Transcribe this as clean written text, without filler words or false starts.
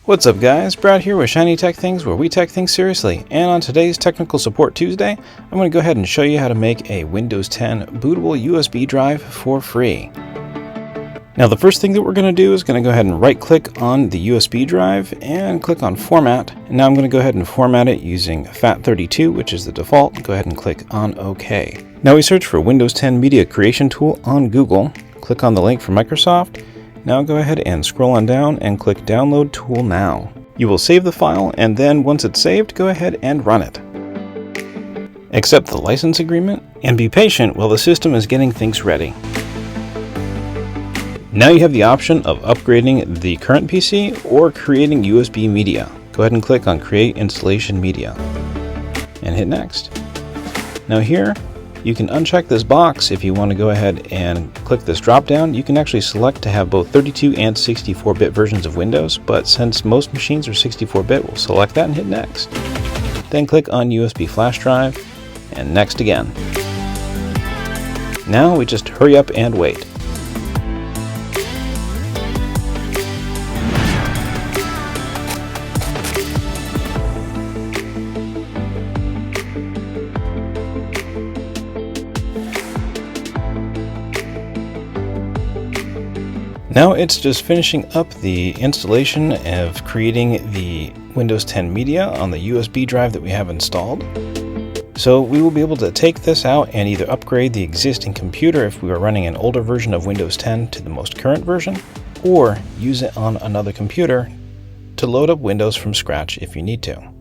What's up guys, Brad here with Shiny Tech Things, where we tech things seriously. And on today's Technical Support Tuesday, I'm going to go ahead and show you how to make a Windows 10 bootable USB drive for free. Now the first thing that we're going to do is going to go ahead and right click on the USB drive and click on Format. And now I'm going to go ahead and format it using FAT32, which is the default. Go ahead and click on OK. Now we search for Windows 10 Media Creation Tool on Google. Click on the link for Microsoft. Now go ahead and scroll on down and click Download Tool Now. You will save the file, and then once it's saved, go ahead and run it. Accept the license agreement and be patient while the system is getting things ready. Now you have the option of upgrading the current PC or creating USB media. Go ahead and click on Create Installation Media and hit Next. Now here, you can uncheck this box if you want to go ahead and click this drop down. You can actually select to have both 32 and 64-bit versions of Windows, but since most machines are 64-bit, we'll select that and hit Next. Then click on USB flash drive and Next again. Now we just hurry up and wait. Now it's just finishing up the installation of creating the Windows 10 media on the USB drive that we have installed. So we will be able to take this out and either upgrade the existing computer if we were running an older version of Windows 10 to the most current version, or use it on another computer to load up Windows from scratch if you need to.